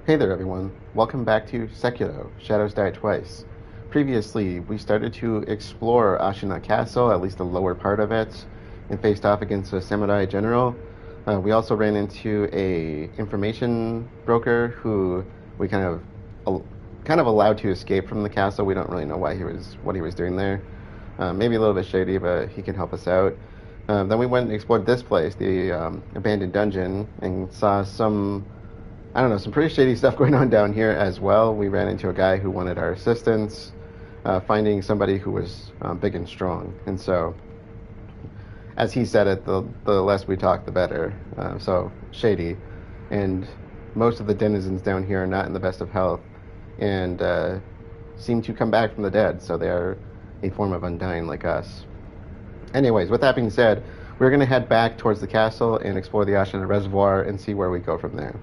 Hey there everyone, welcome back to Sekiro, Shadows Die Twice. Previously, we started to explore Ashina Castle, at least the lower part of it, and faced off against a samurai general. We also ran into a information broker who we kind of allowed to escape from the castle. We don't really know what he was doing there. Maybe a little bit shady, but he can help us out. Then we went and explored this place, the abandoned dungeon, and saw some pretty shady stuff going on down here as well. We ran into a guy who wanted our assistance, finding somebody who was big and strong. And so, as he said it, the less we talk, the better. So, shady. And most of the denizens down here are not in the best of health and seem to come back from the dead. So, they are a form of undying like us. Anyways, with that being said, we're going to head back towards the castle and explore the Ashina Reservoir and see where we go from there.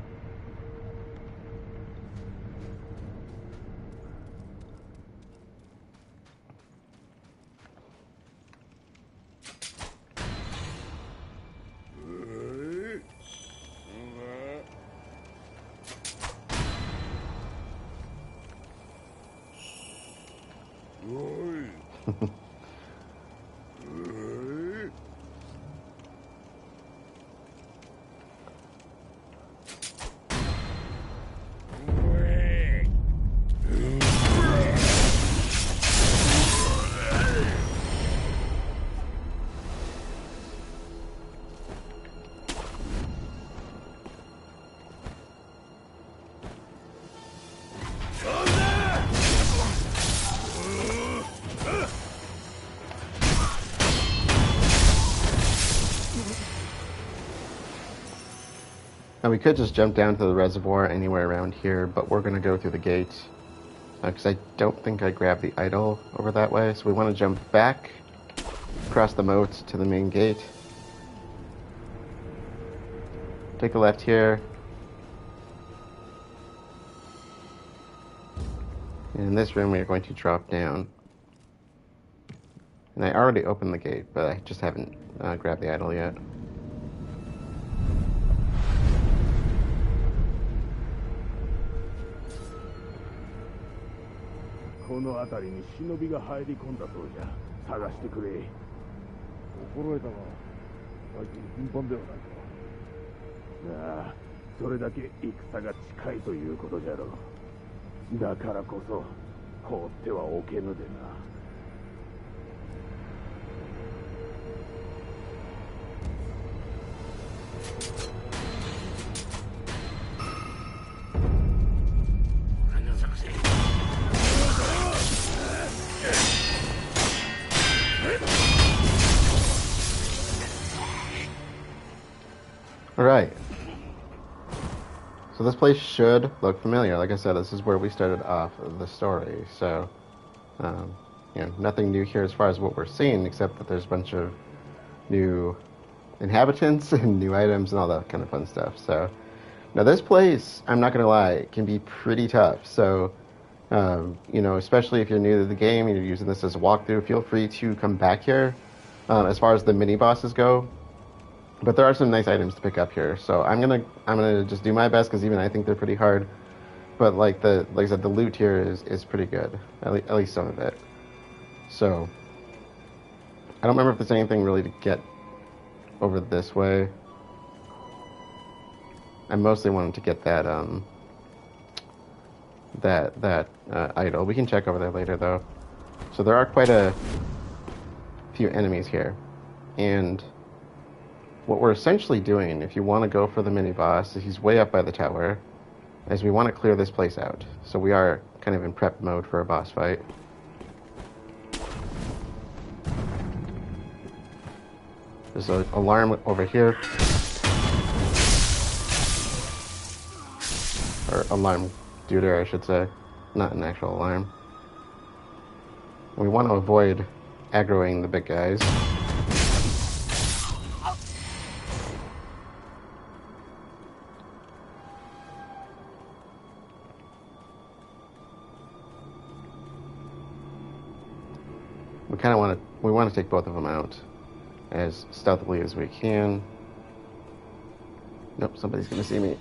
Now we could just jump down to the reservoir anywhere around here, but we're going to go through the gate because I don't think I grabbed the idol over that way. So we want to jump back across the moat to the main gate. Take a left here. And in this room we are going to drop down. And I already opened the gate, but I just haven't grabbed the idol yet. この辺りに忍びが入り込んだそうじゃ。探してくれ。心得たが、最近頻繁ではないか。なあ、それだけ戦が近いということじゃろう。だからこそ、放ってはおけぬでな。Alright. So this place should look familiar. Like I said, this is where we started off the story. So, nothing new here as far as what we're seeing, except that there's a bunch of new inhabitants and new items and all that kind of fun stuff. So, now this place, I'm not going to lie, can be pretty tough. So, especially if you're new to the game and you're using this as a walkthrough, feel free to come back here as far as the mini bosses go. But there are some nice items to pick up here, so I'm gonna just do my best because even I think they're pretty hard. But like I said, the loot here is pretty good, at least some of it. So I don't remember if there's anything really to get over this way. I mostly wanted to get that idol. We can check over there later though. So there are quite a few enemies here, and what we're essentially doing, if you want to go for the mini-boss, he's way up by the tower, is we want to clear this place out. So we are kind of in prep mode for a boss fight. There's an alarm over here. Or alarm duder, I should say. Not an actual alarm. And we want to avoid aggroing the big guys. We want to take both of them out as stealthily as we can. Nope, somebody's gonna see me.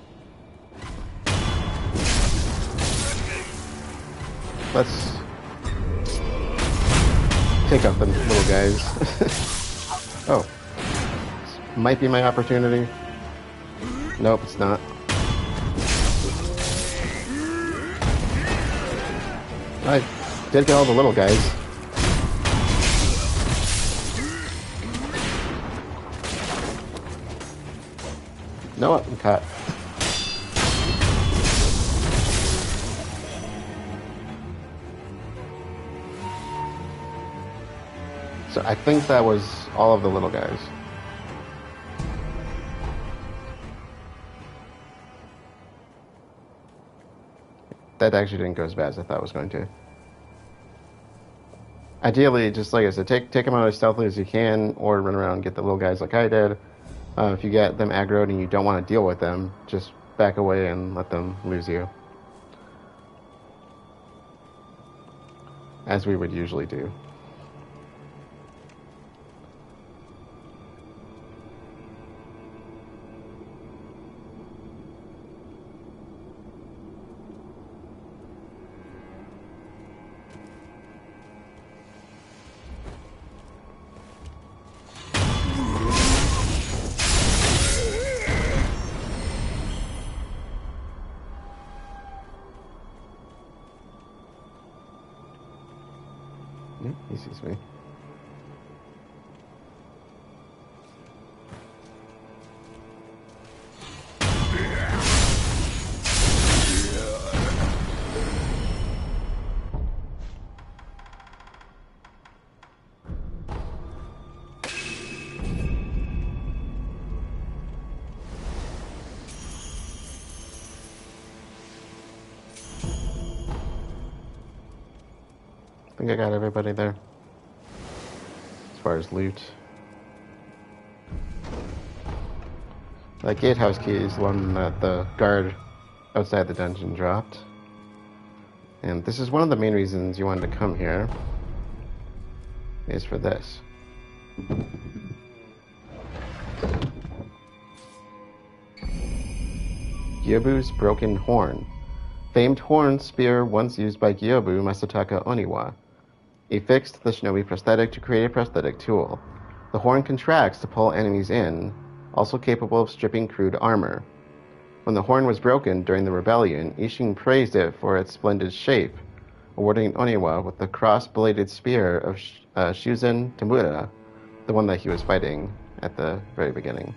let's take out the little guys. Oh. Might be my opportunity. Nope, it's not. I did get all the little guys. No, I'm caught. So I think that was all of the little guys. That actually didn't go as bad as I thought it was going to. Ideally, just like I said, take them out as stealthily as you can, or run around and get the little guys like I did. If you get them aggroed and you don't want to deal with them, just back away and let them lose you. As we would usually do. He sees me. I think I got everybody there. As far as loot. That gatehouse key is the one that the guard outside the dungeon dropped. And this is one of the main reasons you wanted to come here. Is for this. Gyoubu's broken horn. Famed horn spear once used by Gyoubu Masataka Oniwa. He fixed the shinobi prosthetic to create a prosthetic tool. The horn contracts to pull enemies in, also capable of stripping crude armor. When the horn was broken during the rebellion, Ishin praised it for its splendid shape, awarding Oniwa with the cross-bladed spear of Shuzen Tamura, the one that he was fighting at the very beginning.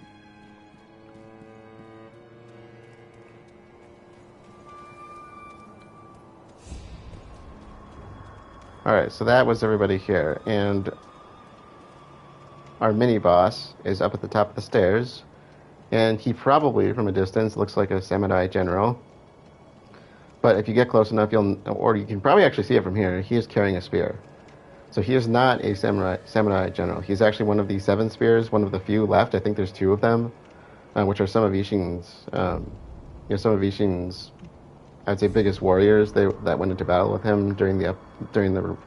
Alright, so that was everybody here, and our mini-boss is up at the top of the stairs, and he probably, from a distance, looks like a samurai general. But if you get close enough, or you can probably actually see it from here, he is carrying a spear. So he is not a samurai general. He's actually one of the 7 spears, one of the few left. I think there's 2 of them, which are some of Ishin's, I'd say, biggest warriors that went into battle with him during the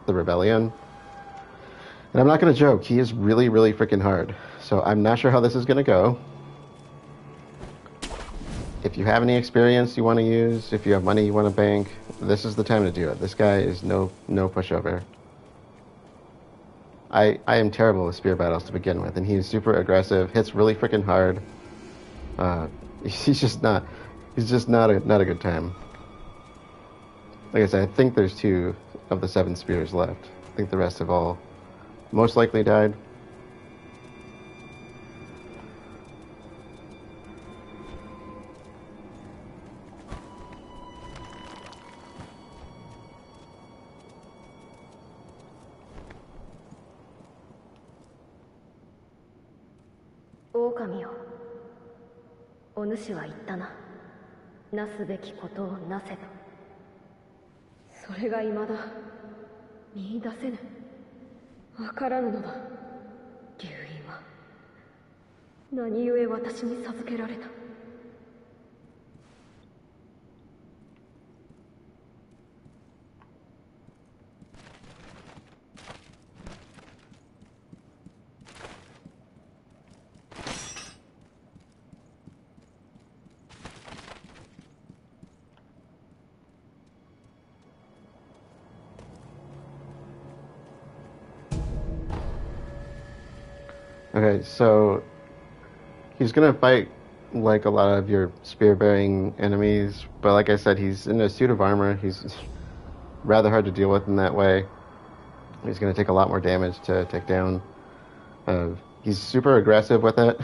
rebellion. And I'm not going to joke, he is really, really freaking hard. So I'm not sure how this is going to go. If you have any experience you want to use, if you have money you want to bank, this is the time to do it. This guy is no pushover. I am terrible with spear battles to begin with, and he's super aggressive, hits really freaking hard. He's just not a good time. Like I said, I think there's 2 of the 7 spears left. I think the rest have all most likely died. Okamiよ、お主は言ったな。なすべきことをなせと。それが未だ見出せぬ。わからぬのだ。留飲は何故私に授けられた。Okay, so he's gonna fight like a lot of your spear-bearing enemies, but like I said, he's in a suit of armor. He's rather hard to deal with in that way. He's gonna take a lot more damage to take down. He's super aggressive with it.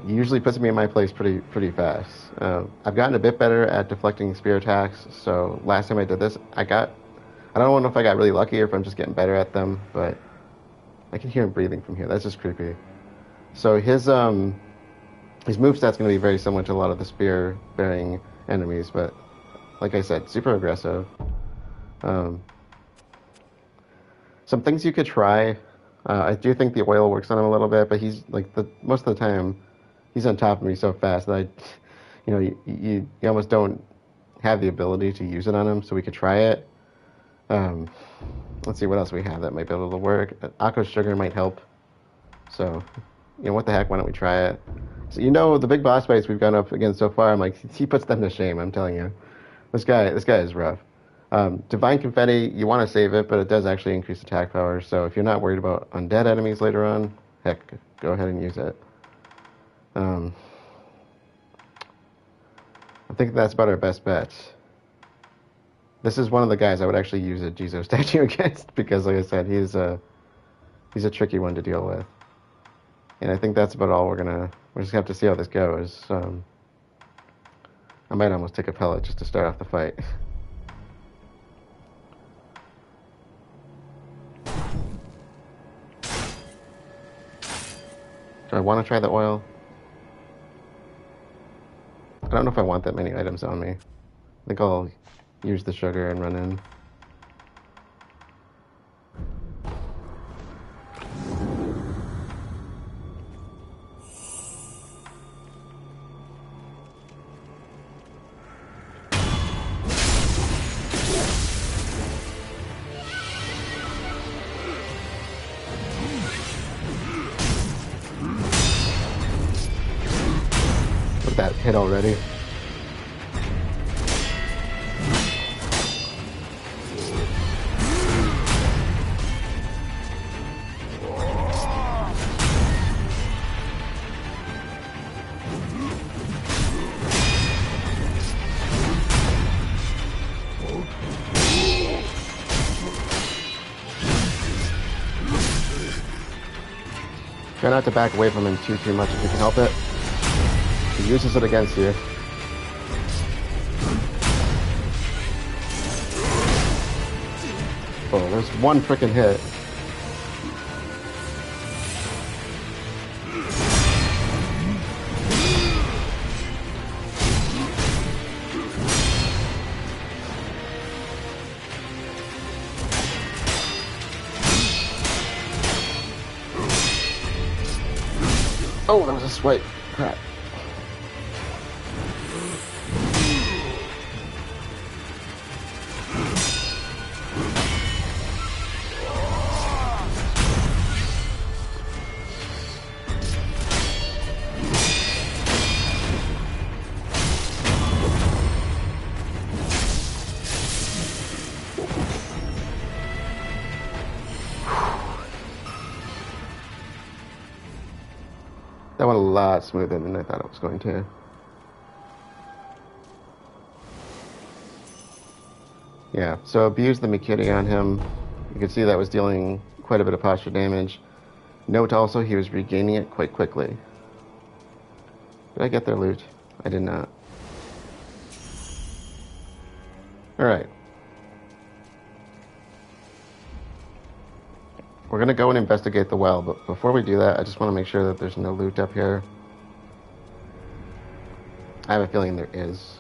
Usually puts me in my place pretty fast. I've gotten a bit better at deflecting spear attacks, so last time I did this, I don't know if I got really lucky or if I'm just getting better at them, but I can hear him breathing from here. That's just creepy. So his moveset's going to be very similar to a lot of the spear-bearing enemies, but like I said, super aggressive. Some things you could try. I do think the oil works on him a little bit, but he's like most of the time he's on top of me so fast that you almost don't have the ability to use it on him. So we could try it. Let's see what else we have that might be able to work. Akko sugar might help. So, what the heck? Why don't we try it? So the big boss fights we've gone up against so far, I'm like, he puts them to shame. I'm telling you, this guy is rough. Divine Confetti, you want to save it, but it does actually increase attack power. So if you're not worried about undead enemies later on, heck, go ahead and use it. I think that's about our best bet. This is one of the guys I would actually use a Jizo statue against because, like I said, he's a tricky one to deal with. And I think that's about all we're just gonna have to see how this goes. I might almost take a pellet just to start off the fight. Do I want to try the oil? I don't know if I want that many items on me. I think I'll use the sugar and run in. Look at that hit already. Try not to back away from him too much if you can help it. He uses it against you. Oh, there's one freaking hit. Oh, that was a swipe. Crap. That went a lot smoother than I thought it was going to. Yeah, so abuse the Mikiri on him. You can see that was dealing quite a bit of posture damage. Note also he was regaining it quite quickly. Did I get their loot? I did not. Alright. We're going to go and investigate the well, but before we do that, I just want to make sure that there's no loot up here. I have a feeling there is.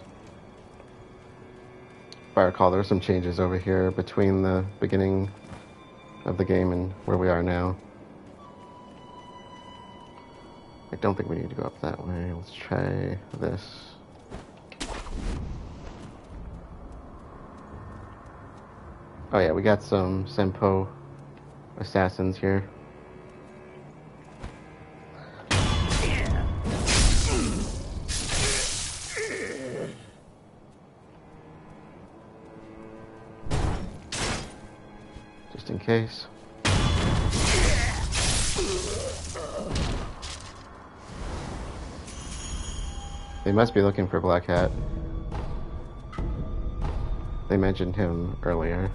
If I recall, there were some changes over here between the beginning of the game and where we are now. I don't think we need to go up that way. Let's try this. Oh yeah, we got some Senpo assassins here. Just in case. They must be looking for Blackhat. They mentioned him earlier.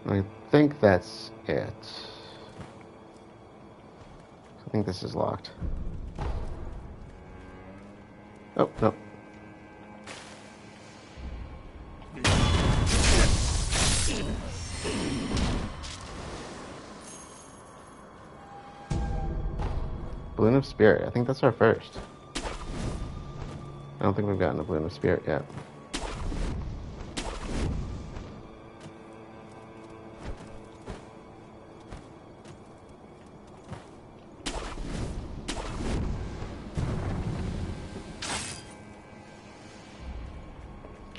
I think that's it. I think this is locked. Oh, no. Balloon of Spirit. I think that's our first. I don't think we've gotten a Balloon of Spirit yet.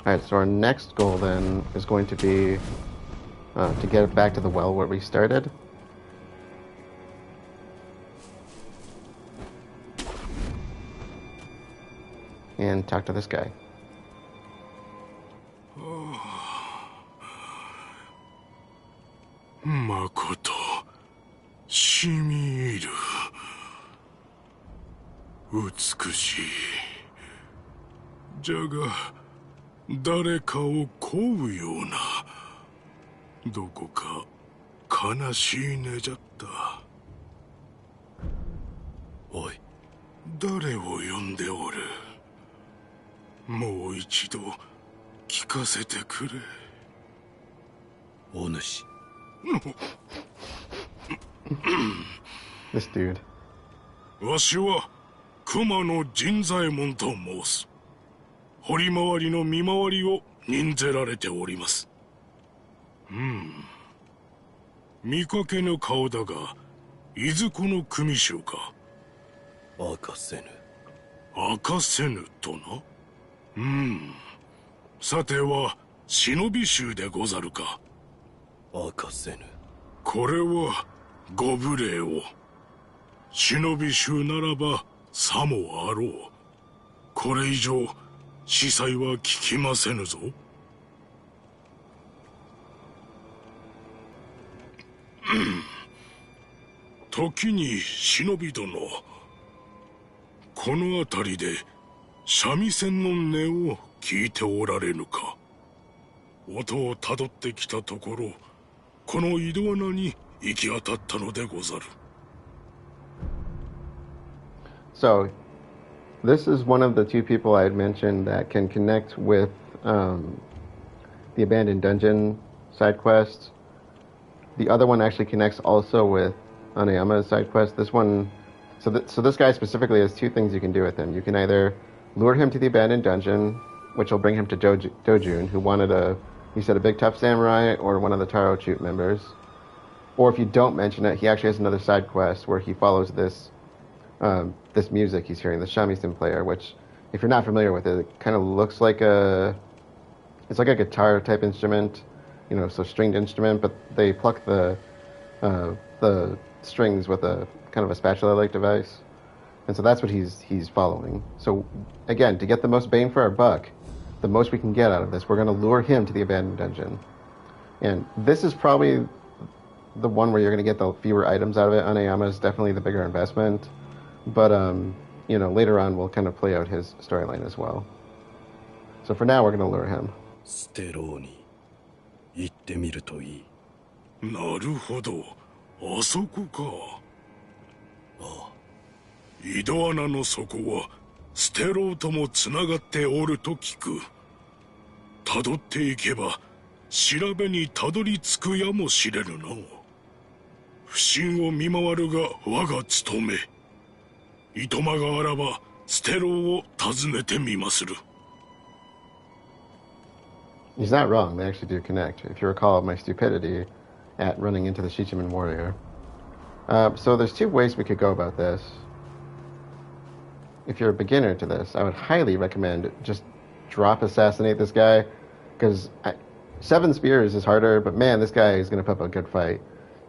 Alright, so our next goal then is going to be to get back to the well where we started. And talk to this guy. Makoto, shimiru. 美しい。じゃが、誰かを乞うような、どこか悲しいねじゃった。おい、誰を呼んでおる。もう一度聞かせてくれ。お主。This dude. わしは熊野陣左衛門と申す。堀回りの見回りを任ぜられております。見かけぬ顔だが、いずこの組衆か。明かせぬ。明かせぬとな。さては忍び衆でござるか。明かせぬ。これはご無礼を。忍び衆ならばさもあろう。これ以上司祭は聞きませぬぞ。時に忍び殿、この辺りで三味線の音を聞いておられぬか。音をたどってきたところ、この井戸穴に行き当たったのでござる。So, this is one of the two people I had mentioned that can connect with the abandoned dungeon side quest. The other one actually connects also with Anayama's side quest. This one, so this guy specifically has two things you can do with him. You can either lure him to the abandoned dungeon, which will bring him to Doujun, who wanted a big tough samurai or one of the Taro Troupe members. Or if you don't mention it, he actually has another side quest where he follows this music he's hearing, the shamisen player, which, if you're not familiar with it, it kind of looks like it's like a guitar type instrument, so stringed instrument, but they pluck the strings with a kind of a spatula-like device. And so that's what he's following. So again, to get the most bang for our buck, the most we can get out of this, we're going to lure him to the abandoned dungeon. And this is probably the one where you're going to get the fewer items out of it. Anayama is definitely the bigger investment. But, later on we'll kind of play out his storyline as well. So for now, we're going to lure him. ステローに行ってみるといい。なるほど、あそこか。ああ。井戸穴の底はステローともつながっておると聞く。たどっていけば調べにたどり着くやもしれぬな。不審を見回るが我が務め。いとまがあらばステローを訪ねてみまする。He's not wrong. They actually do connect. If you recall my stupidity at running into the Shichiman warrior. So there's two ways we could go about this. If you're a beginner to this, I would highly recommend just drop assassinate this guy, because 7 spears is harder, but man, this guy is going to put up a good fight.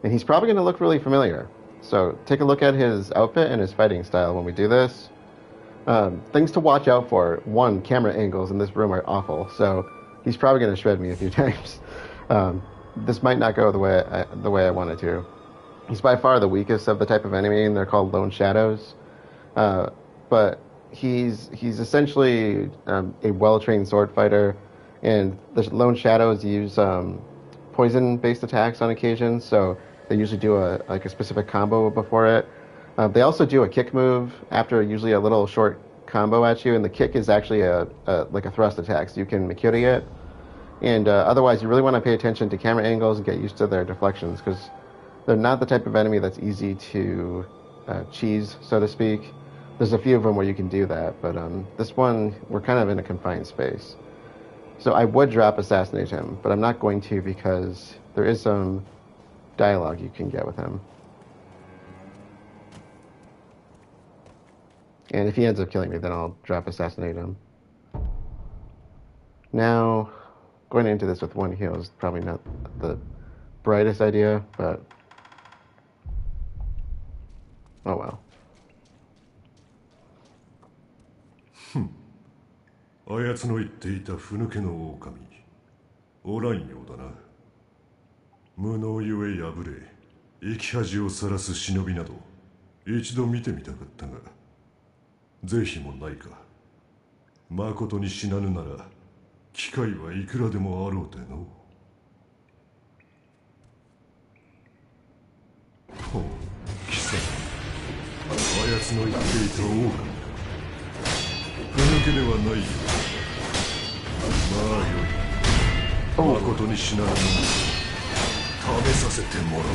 And he's probably going to look really familiar. So take a look at his outfit and his fighting style when we do this. Things to watch out for. One, camera angles in this room are awful, so he's probably going to shred me a few times. this might not go the way I wanted to. He's by far the weakest of the type of enemy, and they're called Lone Shadows. But he's essentially a well-trained sword fighter, and the Lone Shadows use poison-based attacks on occasion, so they usually do a specific combo before it. They also do a kick move after usually a little short combo at you, and the kick is actually a thrust attack, so you can Mikuri it. And otherwise, you really want to pay attention to camera angles and get used to their deflections, because they're not the type of enemy that's easy to cheese, so to speak. There's a few of them where you can do that, but this one, we're kind of in a confined space. So I would drop Assassinate him, but I'm not going to because there is some dialogue you can get with him. And if he ends up killing me, then I'll drop Assassinate him. Now, going into this with one heal is probably not the brightest idea, but oh well. あやつの言っていたふぬけの狼、おらんようだな。無能ゆえ破れ、生き恥をさらす忍びなど、一度見てみたかったが、是非もないか。まことに死なぬなら、機会はいくらでもあろうての。ほう、貴様、あやつの言っていた狼か。ふぬけではないよ。まあよい。まことに死なぬの食べさせてもらう。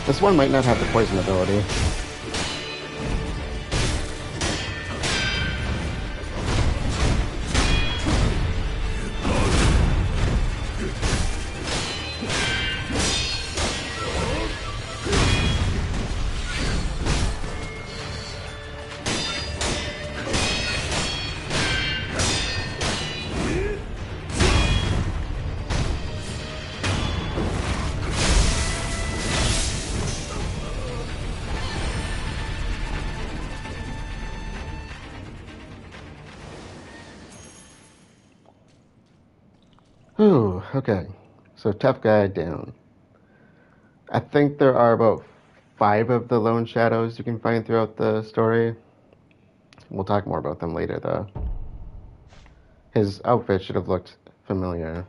This one might not have the poison ability. Ooh, okay. So tough guy down. I think there are about 5 of the Lone Shadows you can find throughout the story. We'll talk more about them later, though. His outfit should have looked familiar.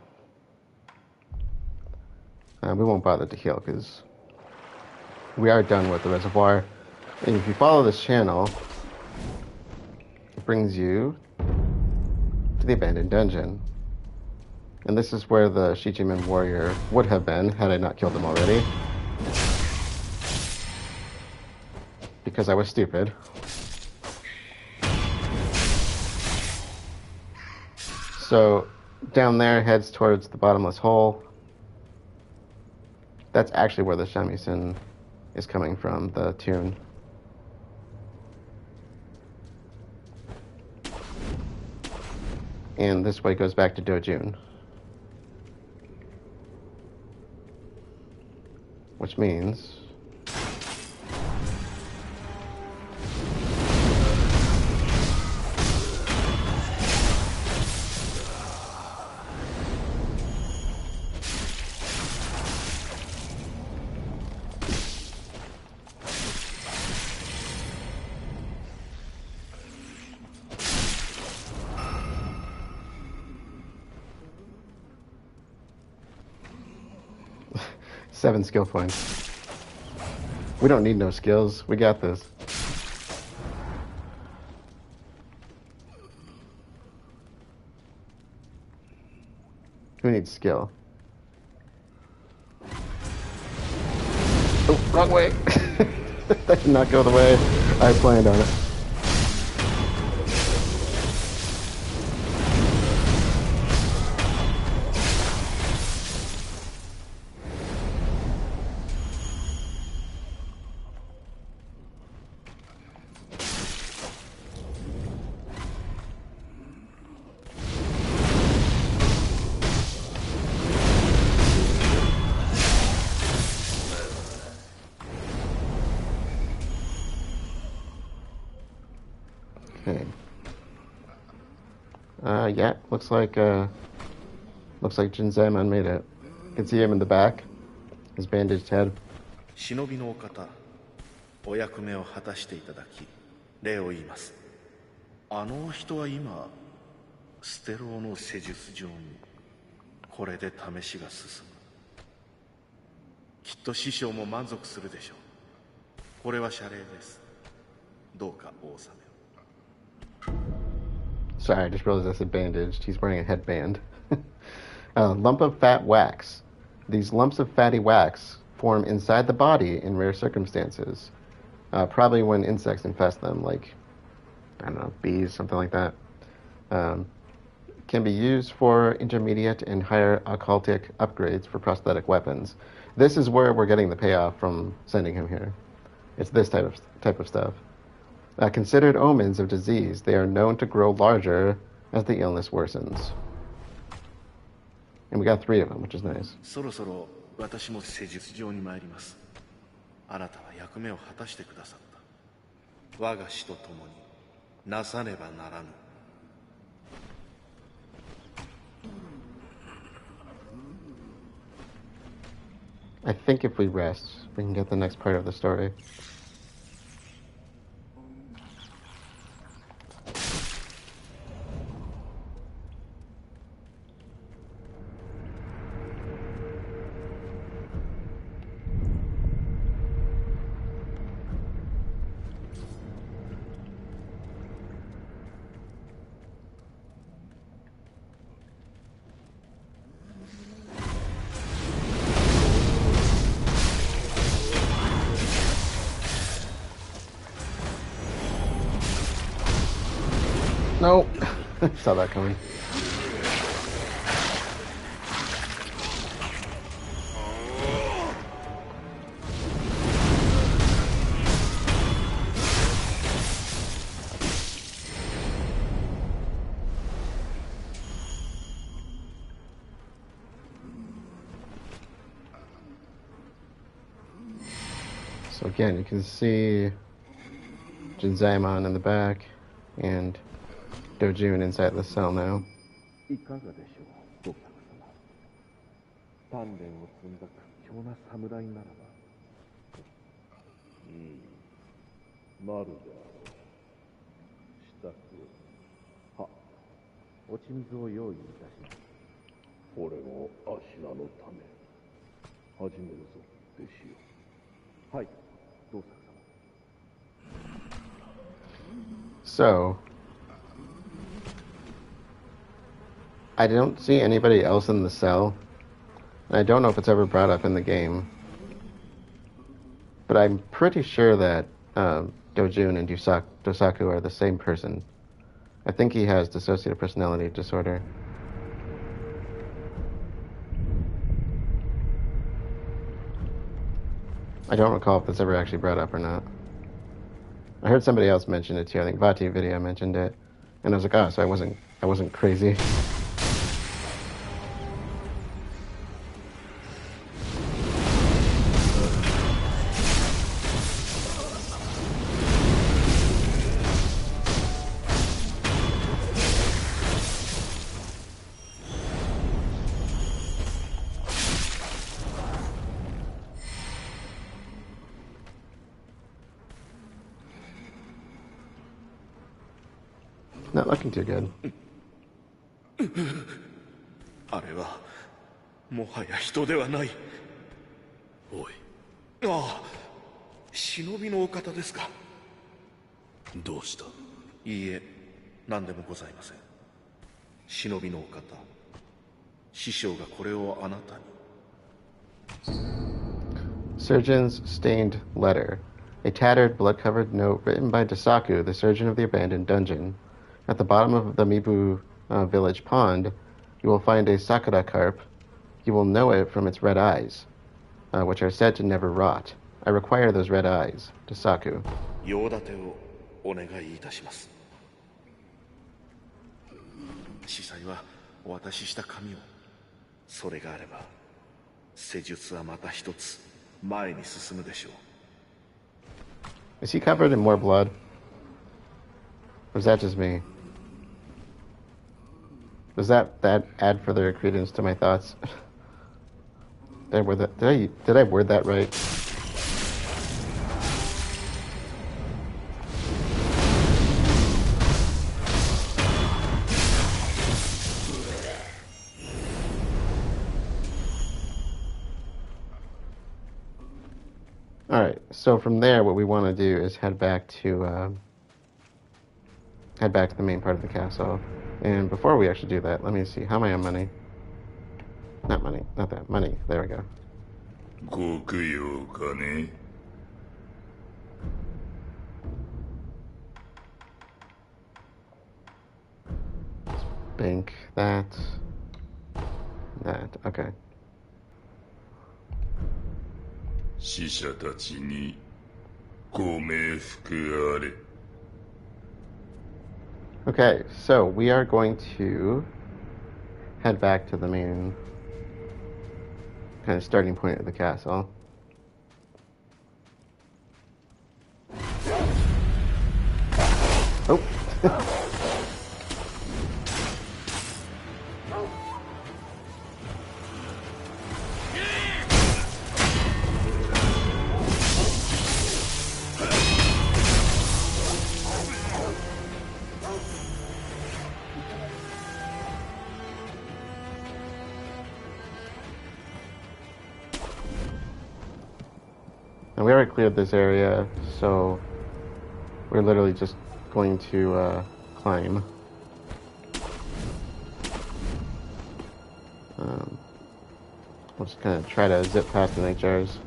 We won't bother to heal, because we are done with the reservoir. And if you follow this channel, it brings you to the abandoned dungeon. And this is where the Shichiman warrior would have been had I not killed him already. Because I was stupid. So down there heads towards the bottomless hole. That's actually where the shamisen is coming from, the tune. And this way goes back to Doujun. Which means seven skill points. We don't need no skills. We got this. Who needs skill? Oh, wrong way. That did not go the way I planned on it. Okay. Yeah, looks like Jinzaemon made it. You can see him in the back, his bandaged head. 忍びのお方、お役目を果たしていただき、礼を言います。あの人は今、ステローの施術上に、これで試しが進む。きっと師匠も満足するでしょう。これは謝礼です。どうかお納めを。Sorry, I just realized I said bandaged. He's wearing a headband. Lump of fat wax. These lumps of fatty wax form inside the body in rare circumstances. Probably when insects infest them, like, I don't know, bees, something like that. Can be used for intermediate and higher occultic upgrades for prosthetic weapons. This is where we're getting the payoff from sending him here. It's this type of stuff. Considered omens of disease, they are known to grow larger as the illness worsens. And we got 3 of them, which is nice. そろそろ私も施術場に参ります。あなたは役目を果たしてくださった。我が師と共になさねばならぬ。I think if we rest, we can get the next part of the story. Nope. Saw that coming. So again, you can see Jinzaemon in the back and Doujun inside the cell now. いかがでしょう、お客様。鍛錬を積んだ屈強な侍ならば。なるであろう。支度を。は、落ち水を用意いたします。これもアシナのため。始めるぞ、弟子よ。はい、どうさ様。So, I don't see anybody else in the cell. And I don't know if it's ever brought up in the game. But I'm pretty sure that Doujun and Dosaku are the same person. I think he has dissociative personality disorder. I don't recall if that's ever actually brought up or not. I heard somebody else mention it too. I think Vati Video mentioned it. And I was like, oh, so I wasn't crazy. Not looking too good. あれはもはや人ではない。おい。ああ、忍びのお方ですか。どうした？いいえ、何でもございません。忍びのお方、師匠がこれをあなたに。Surgeon's stained letter. A tattered, blood-covered note written by Dasaku, the surgeon of the abandoned dungeon. At the bottom of the Mibu village pond, you will find a sakura carp. You will know it from its red eyes, which are said to never rot. I require those red eyes. Dasaku. 用立てをお願いいたします。司祭はお渡しした紙を。それがあれば、施術はまた一つ前に進むでしょう。Is he covered in more blood? Or is that just me? Does that add further credence to my thoughts? Did I word that right? Alright, so from there what we want to do is head back to the main part of the castle. And before we actually do that, let me see, how am I on money? Not money, not that, money, there we go. Bank that, okay. 死者たちにご冥福あれ。 Okay, so we are going to head back to the main kind of starting point of the castle. Oh. We already cleared this area, so we're literally just going to climb. We'll just kind of try to zip past the night jars.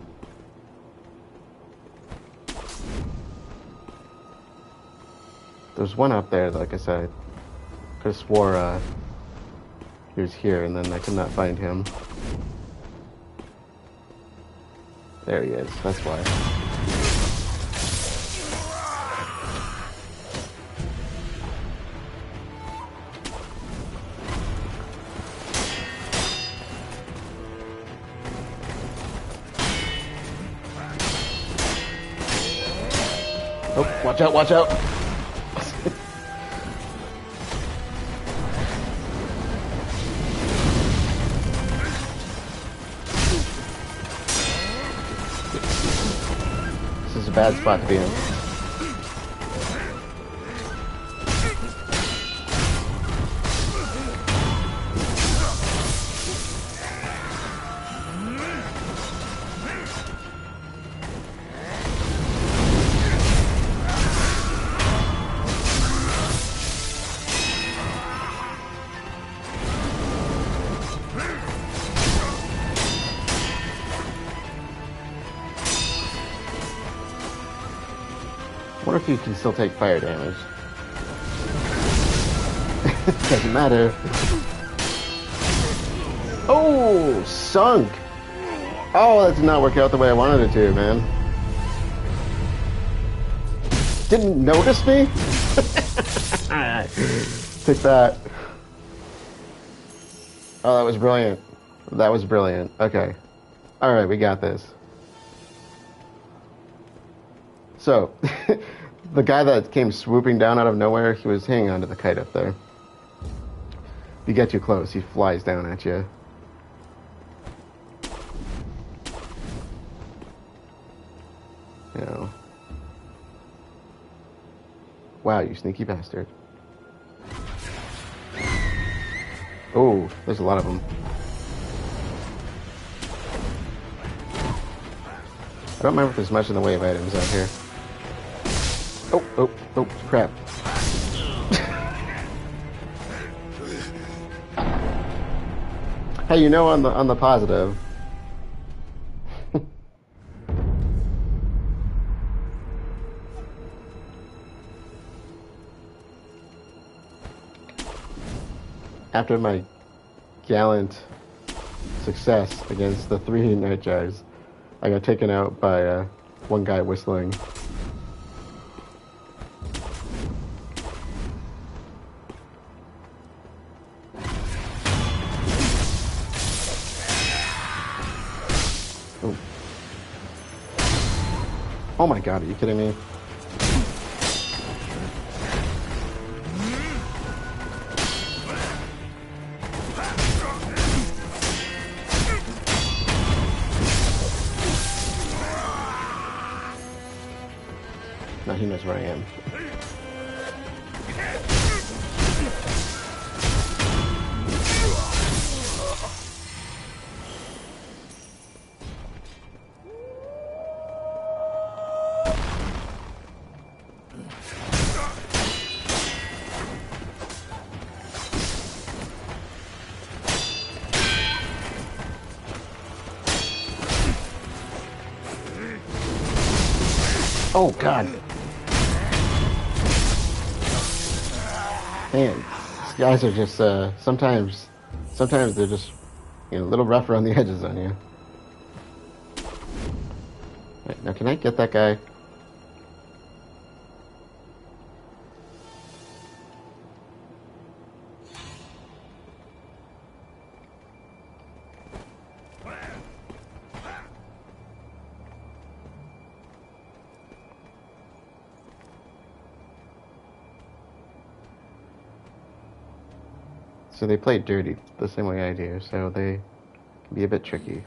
There's one up there, like I said. I could have swore he was here, and then I could not find him. There he is, that's why. Oh, watch out, watch out! This is a bad spot to be in. I wonder if you can still take fire damage. Doesn't matter. Oh, sunk! Oh, that did not work out the way I wanted it to, man. Didn't notice me? Take that. Oh, that was brilliant. That was brilliant. Okay. Alright, we got this. So, the guy that came swooping down out of nowhere, he was hanging onto the kite up there. If you get too close, he flies down at you. You know. Wow, you sneaky bastard. Oh, there's a lot of them. I don't remember if there's much in the way of items out here. Oh, crap. Hey, you know, on the positive, after my gallant success against the 3 Nightjars, I got taken out by one guy whistling. Oh my god, are you kidding me? Now he knows where I am. Oh god. Man, these guys are just sometimes they're just, you know, a little rough around the edges on you. Right, now can I get that guy? So they play dirty the same way I do, so they can be a bit tricky.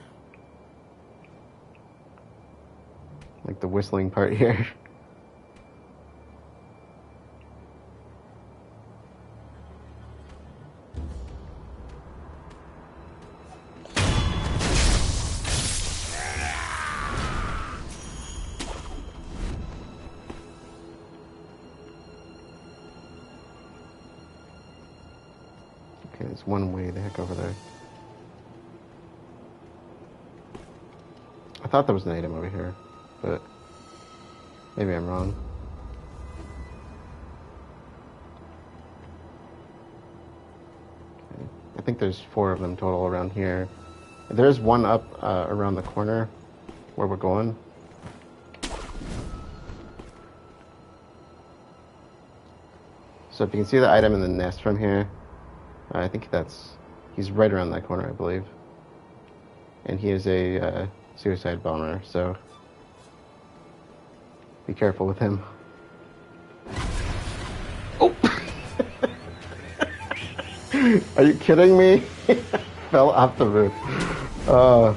Like the whistling part here. There's one way the heck over there. I thought there was an item over here, but maybe I'm wrong. Okay. I think there's 4 of them total around here. There's one up around the corner where we're going. So if you can see the item in the nest from here, I think he's right around that corner, I believe. And he is a suicide bomber, so be careful with him. Oh! Are you kidding me? Fell off the roof. Oh,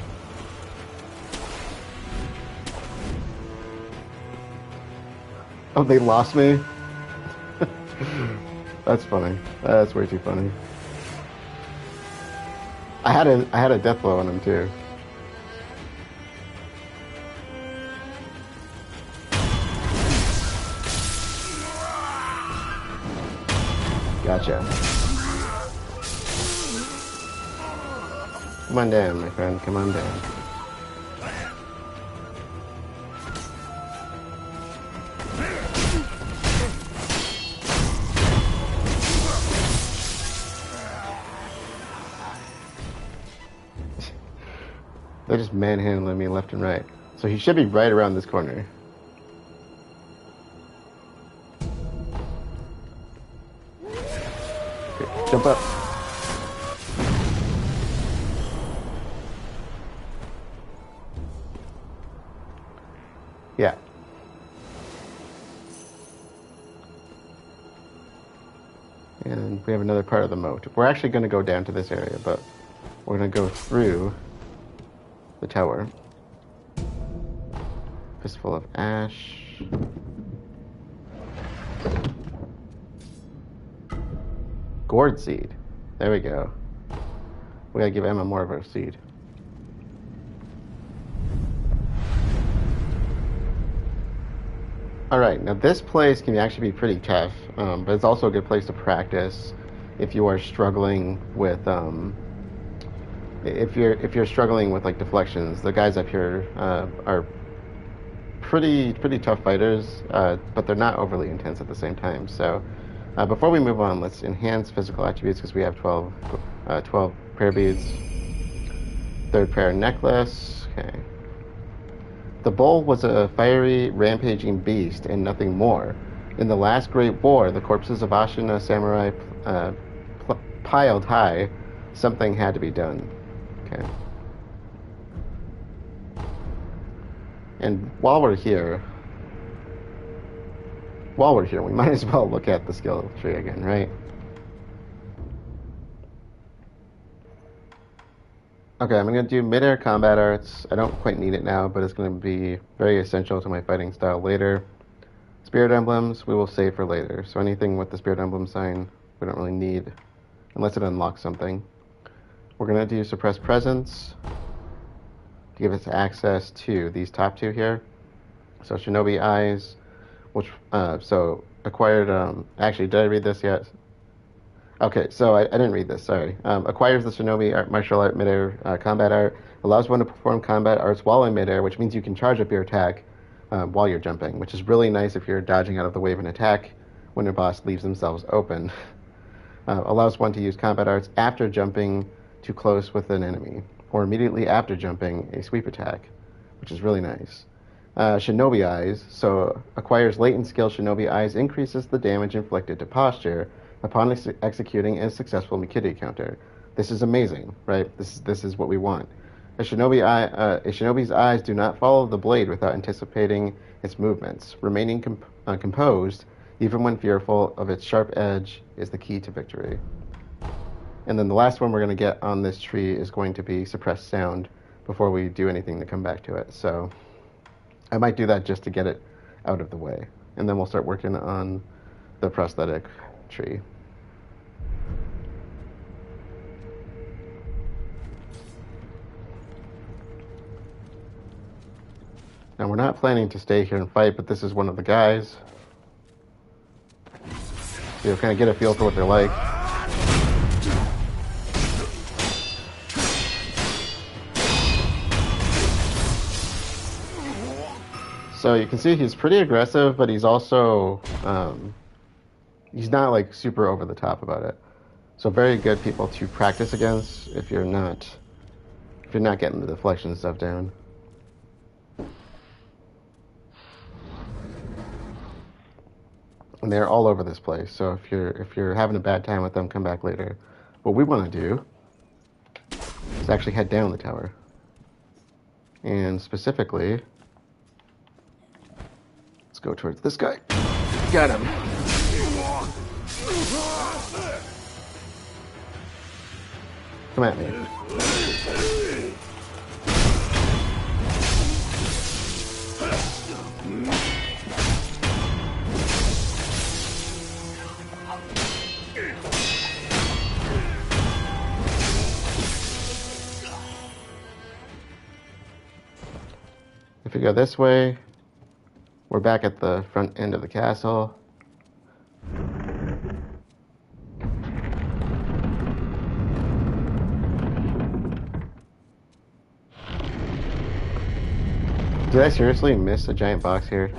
they lost me? That's funny. That's way too funny. I had a death blow on him too. Gotcha. Come on down, my friend. Come on down. They're just manhandling me left and right. So he should be right around this corner. Okay, jump up. Yeah. And we have another part of the moat. We're actually going to go down to this area, but we're going to go through the tower. Fistful of ash. Gourd seed. There we go. We gotta give Emma more of our seed. Alright, now this place can actually be pretty tough, but it's also a good place to practice if you are struggling with if you're struggling with like deflections. The guys up here are pretty tough fighters, but they're not overly intense at the same time. So Before we move on, let's enhance physical attributes because we have 12 prayer beads. Third prayer necklace. Okay. The bull was a fiery, rampaging beast and nothing more. In the last great war, the corpses of Ashina samurai piled high. Something had to be done. Okay. And while we're here, we might as well look at the skill tree again, right? Okay, I'm going to do mid-air combat arts. I don't quite need it now, but it's going to be very essential to my fighting style later. Spirit emblems, we will save for later. So anything with the spirit emblem sign, we don't really need, unless it unlocks something. We're going to do suppress presence to give us access to these top two here. So Shinobi Eyes, which, so acquired, actually, did I read this yet? Okay, so I didn't read this, sorry. Acquires the Shinobi martial art midair combat art, allows one to perform combat arts while in midair, which means you can charge up your attack while you're jumping, which is really nice if you're dodging out of the way of an attack when your boss leaves themselves open. Allows one to use combat arts after jumping too close with an enemy, or immediately after jumping a sweep attack, which is really nice. Shinobi Eyes, so acquires latent skill Shinobi Eyes, increases the damage inflicted to posture upon executing a successful Mikiri counter. This is amazing, right? This is what we want. A Shinobi's eyes do not follow the blade without anticipating its movements. Remaining composed, even when fearful of its sharp edge, is the key to victory. And then the last one we're going to get on this tree is going to be suppressed sound before we do anything to come back to it. So I might do that just to get it out of the way. And then we'll start working on the prosthetic tree. Now we're not planning to stay here and fight, but this is one of the guys. So you'll kind of get a feel for what they're like. So you can see he's pretty aggressive, but he's also, he's not like super over the top about it. So very good people to practice against if you're not getting the deflection stuff down. And they're all over this place. So if you're having a bad time with them, come back later. What we want to do is actually head down the tower. And specifically, let's go towards this guy. Got him. Come at me. If we go this way, we're back at the front end of the castle. Did I seriously miss a giant box here?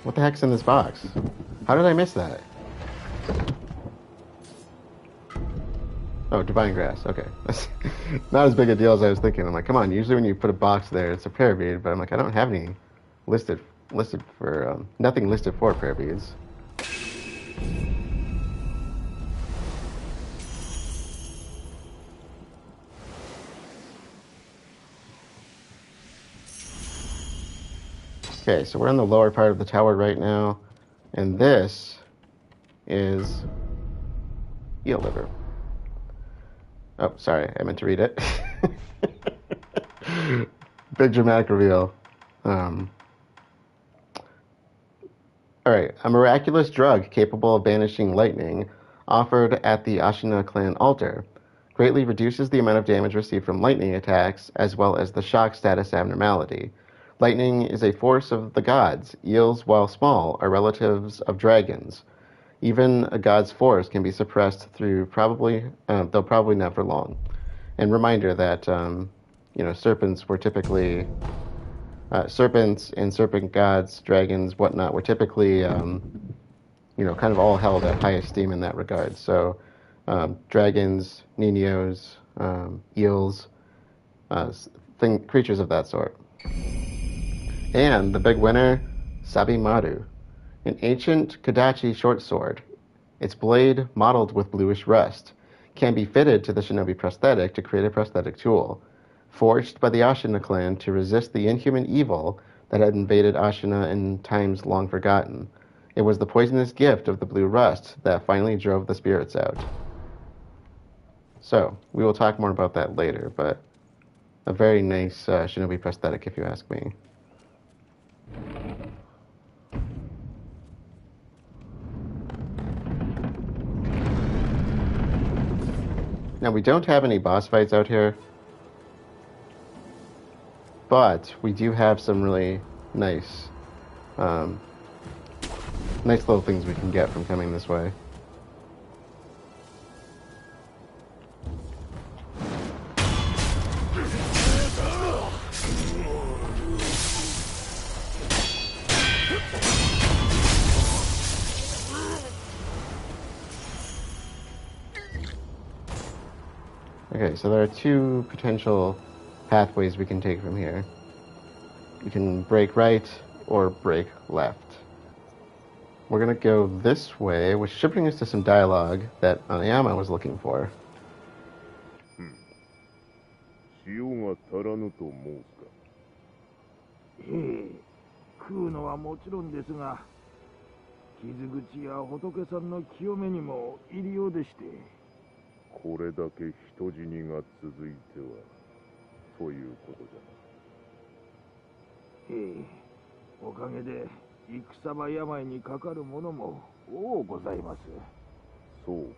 What the heck's in this box? How did I miss that? Oh, divine grass. Okay. That's not as big a deal as I was thinking. I'm like, come on, usually when you put a box there, it's a prayer bead, but I'm like, I don't have any listed for, nothing listed for prayer beads. Okay, so we're in the lower part of the tower right now, and this is eel liver. Oh, sorry, I meant to read it. Big dramatic reveal. Alright, a miraculous drug capable of banishing lightning, offered at the Ashina clan altar, greatly reduces the amount of damage received from lightning attacks, as well as the shock status abnormality. Lightning is a force of the gods. Eels, while small, are relatives of dragons. Even a god's force can be suppressed through though probably not for long. And reminder that, serpents were typically, serpents and serpent gods, dragons, whatnot, were typically, kind of all held at high esteem in that regard. So, dragons, niños, eels, creatures of that sort. And the big winner, Sabimaru, an ancient Kodachi short sword. Its blade, modeled with bluish rust, can be fitted to the shinobi prosthetic to create a prosthetic tool, forged by the Ashina clan to resist the inhuman evil that had invaded Ashina in times long forgotten. It was the poisonous gift of the blue rust that finally drove the spirits out. So, we will talk more about that later, but a very nice shinobi prosthetic if you ask me. Now, we don't have any boss fights out here, but we do have some really nice little things we can get from coming this way. Okay, so there are two potential pathways we can take from here. We can break right or break left. We're going to go this way, which should bring us to some dialogue that Anayama was looking for. 塩が足らぬと申すか。ええ、食うのはもちろんですが、傷口や仏さんの清めにも入りようでして。これだけ人死にが続いては、ということじゃな。ええ、おかげで戦場病にかかる者も多ございます。そうか。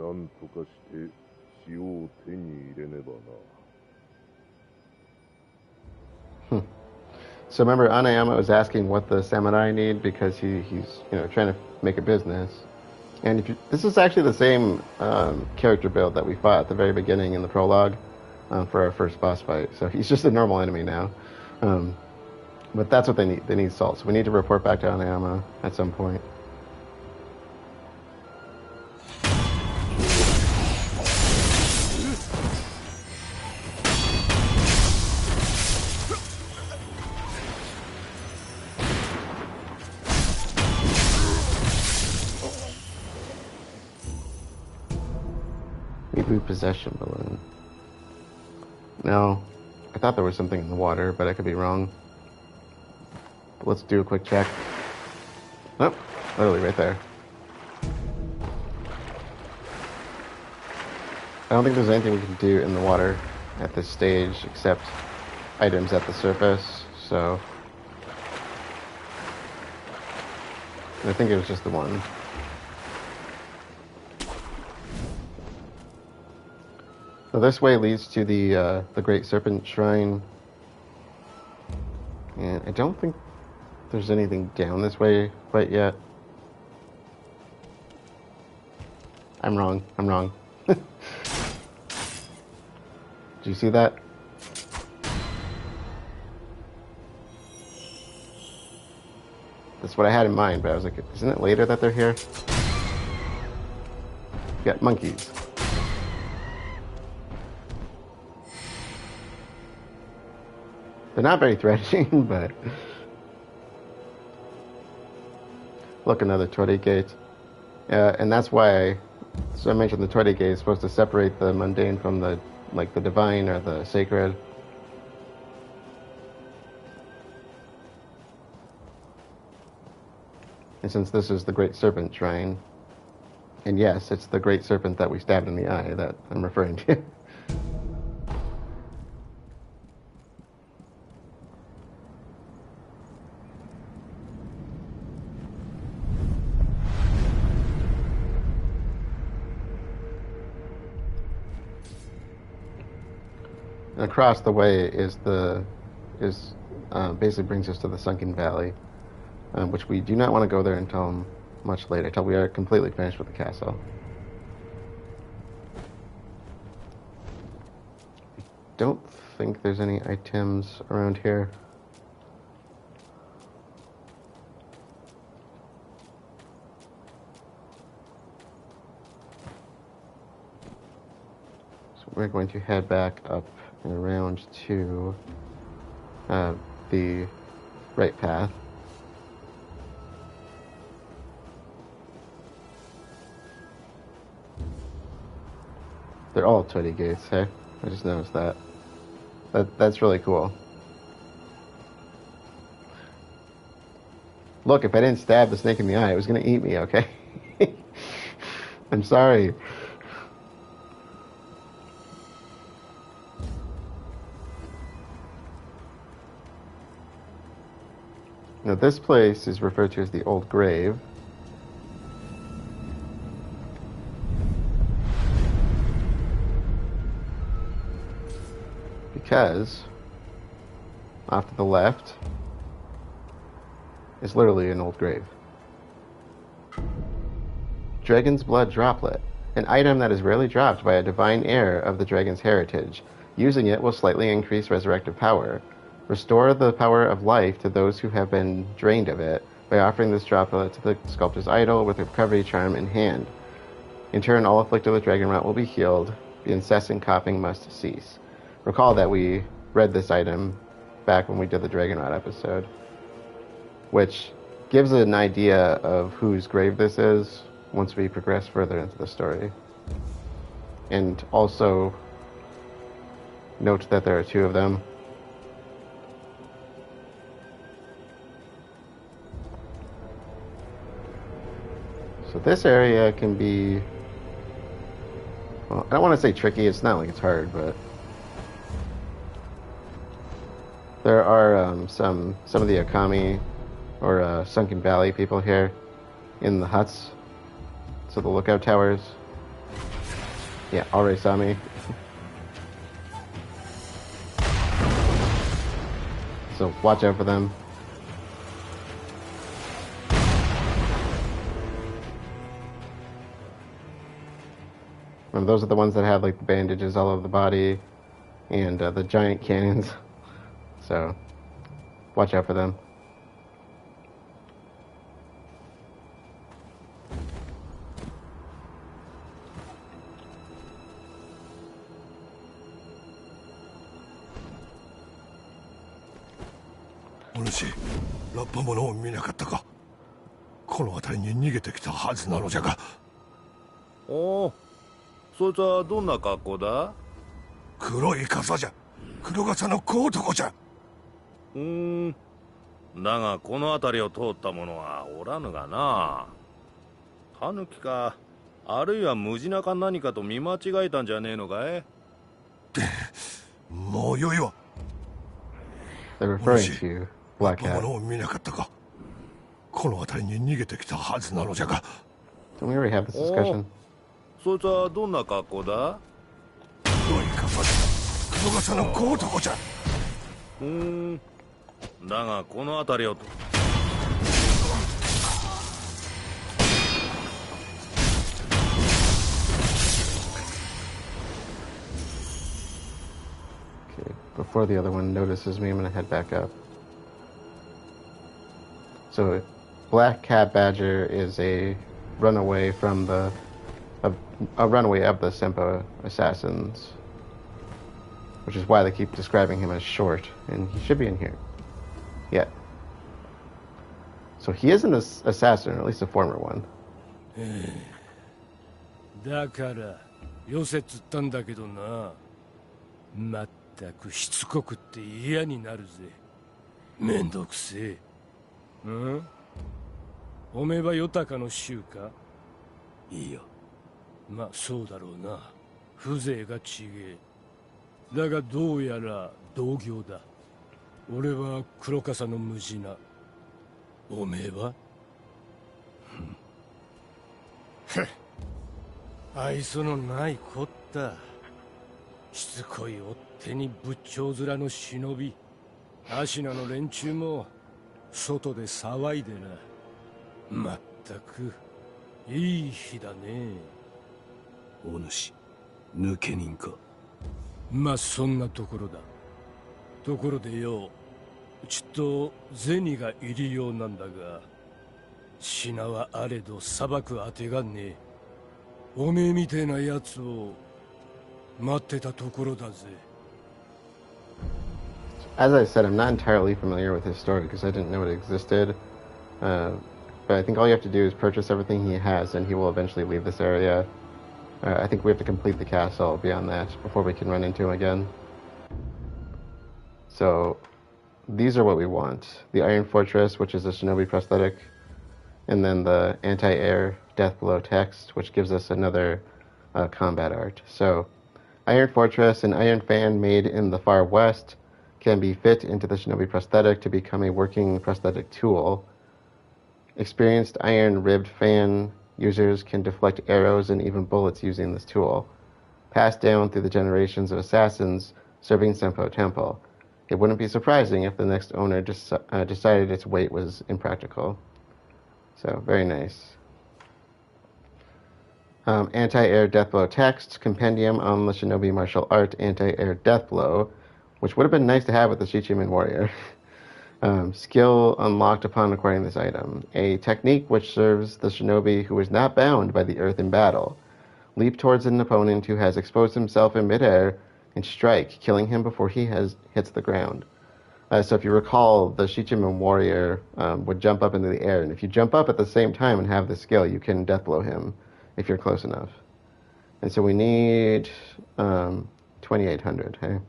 なんとかして塩を手に入れねばな。So remember, Anayama was asking what the samurai need because he's trying to make a business. And this is actually the same character build that we fought at the very beginning in the prologue for our first boss fight. So he's just a normal enemy now. But that's what they need. They need salt. So we need to report back to Anayama at some point. Reboot possession balloon. No, I thought there was something in the water, but I could be wrong. But let's do a quick check. Oh, literally right there. I don't think there's anything we can do in the water at this stage except items at the surface, so I think it was just the one. So this way leads to the Great Serpent Shrine, and I don't think there's anything down this way quite yet. I'm wrong. Did you see that? That's what I had in mind, but I was like, isn't it later that they're here? We got monkeys. They're not very threatening, but... Look, another torii gate. And that's why so I mentioned the torii gate is supposed to separate the mundane from the divine or the sacred. And since this is the Great Serpent Shrine, and yes, it's the Great Serpent that we stabbed in the eye that I'm referring to. And across the way is the is basically brings us to the Sunken Valley, which we do not want to go there until much later, until we are completely finished with the castle. Don't think there's any items around here. So we're going to head back up and around to the right path. They're all Toady gates, hey? I just noticed that. That's really cool. Look, if I didn't stab the snake in the eye, it was gonna eat me, okay? I'm sorry. Now this place is referred to as the Old Grave. Because off to the left is literally an old grave. Dragon's Blood Droplet, an item that is rarely dropped by a divine heir of the dragon's heritage. Using it will slightly increase resurrective power. Restore the power of life to those who have been drained of it by offering this droplet to the sculptor's idol with a recovery charm in hand. In turn, all afflicted with dragon rot will be healed. The incessant coughing must cease. Recall that we read this item back when we did the dragon rot episode, which gives an idea of whose grave this is once we progress further into the story. And also note that there are two of them. So this area can be, well, I don't want to say tricky, it's not like it's hard, but there are some of the Okami or Sunken Valley people here in the huts. So the lookout towers. Yeah, already saw me. So watch out for them. Remember, those are the ones that have like the bandages all over the body and the giant cannons. So, watch out for them. Onushi, ラッパ者を見なかったか。この辺りに逃げてきたはずなのじゃが。おお、そいつはどんな格好だ？黒い傘じゃ。黒傘の小男じゃ。だがこの辺りを通った者はおらぬがな。タヌキか、あるいはムジナか何かと見間違えたんじゃねえのかい？もうよいわ。They're referring to Blackhat. 者を見なかったか。この辺りに逃げてきたはずなのじゃが。Don't we already have this discussion? そいつはどんな格好だ？黒い傘じゃ。黒傘の小男じゃ。だがこの辺りをと。Okay, before the other one notices me, I'm going to head back up. So, Blackhat Badger is a runaway from a runaway of the Senpo assassins, which is why they keep describing him as short, and he should be in here. Yeah. So he is an assassin, or at least a former one. だからよせっつったんだけどな。まったくしつこくって嫌になるぜ。めんどくせえ。おめえはヨタカの衆か？いいよ。まあそうだろうな。風情がちげえ。だがどうやら同業だ。俺は黒笠のムジナ。おめえは？愛想のないこった。しつこい追っ手に仏頂面の忍び。アシナの連中も外で騒いでな。まったくいい日だね。お主、抜け人か。まあそんなところだ。ところでよ、ちょっと銭が入りようなんだが、品はあれど裁くあてがねえ。おめえみてえなやつを待ってたところだぜ。As I said, I'm not entirely familiar with his story because I didn't know it existed. But I think all you have to do is purchase everything he has, and he will eventually leave this area. I think we have to complete the castle beyond that before we can run into him again. So, these are what we want. The Iron Fortress, which is a shinobi prosthetic, and then the anti-air death blow text, which gives us another combat art. So, Iron Fortress, an iron fan made in the far west, can be fit into the shinobi prosthetic to become a working prosthetic tool. Experienced iron-ribbed fan users can deflect arrows and even bullets using this tool, passed down through the generations of assassins serving Senpo Temple. It wouldn't be surprising if the next owner decided its weight was impractical. So, very nice. Anti-air death blow text, compendium on the shinobi martial art anti-air death blow, which would have been nice to have with the Shichiman warrior. Skill unlocked upon acquiring this item. A technique which serves the shinobi who is not bound by the earth in battle. Leap towards an opponent who has exposed himself in midair and strike, killing him before he hits the ground. So if you recall, the Shichiman warrior would jump up into the air, and if you jump up at the same time and have the skill, you can death blow him if you're close enough. And so we need 2,800, hey?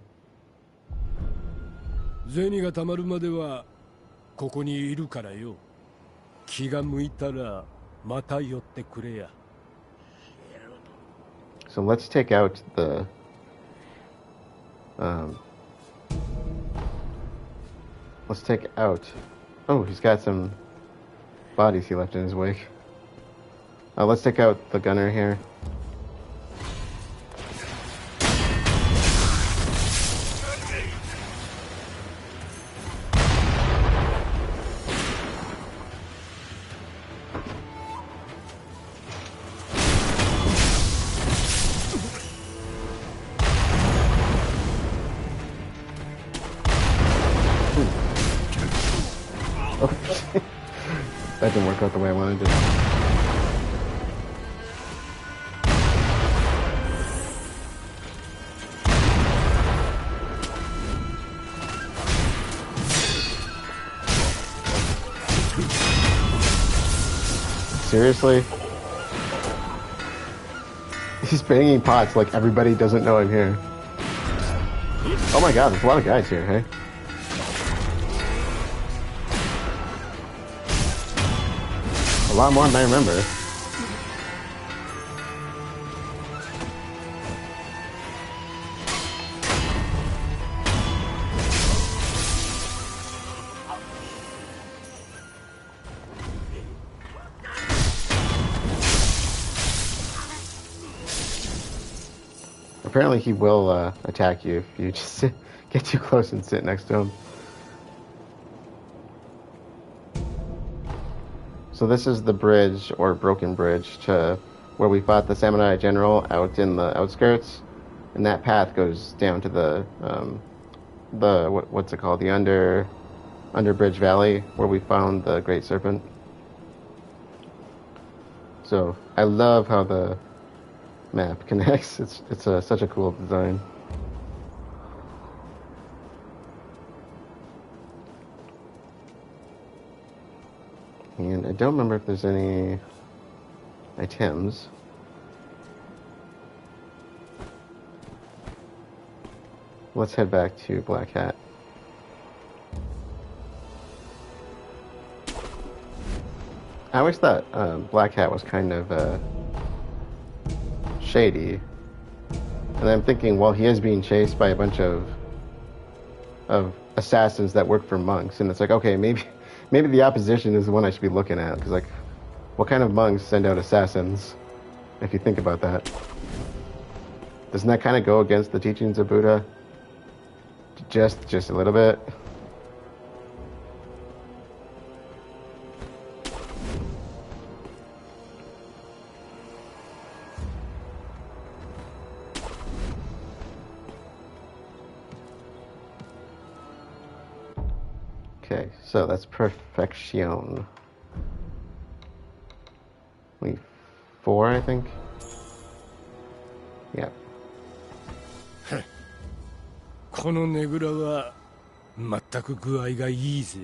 銭が貯まるまではここにいるからよ。気が向いたらまた寄ってくれや。So let's take out the let's take out. Oh, he's got some bodies he left in his wake. Let's take out the gunner here. That didn't work out the way I wanted it. Seriously? He's banging pots like everybody doesn't know I'm here. Oh my god, there's a lot of guys here, hey? A lot more than I remember. Apparently he will attack you if you just get too close and sit next to him. So this is the bridge, or broken bridge, to where we fought the samurai general out in the outskirts, and that path goes down to the what's it called, the under bridge valley where we found the great serpent. So I love how the map connects. It's such a cool design. And I don't remember if there's any items. Let's head back to Blackhat. I always thought Blackhat was kind of shady. And I'm thinking, well, he is being chased by a bunch of assassins that work for monks. And it's like, okay, maybe the opposition is the one I should be looking at. Because, like, what kind of monks send out assassins? If you think about that. Doesn't that kind of go against the teachings of Buddha? Just a little bit? Okay, so that's perfection. Only 4, I think. Yeah. このねぐらは全く具合がいいぜ。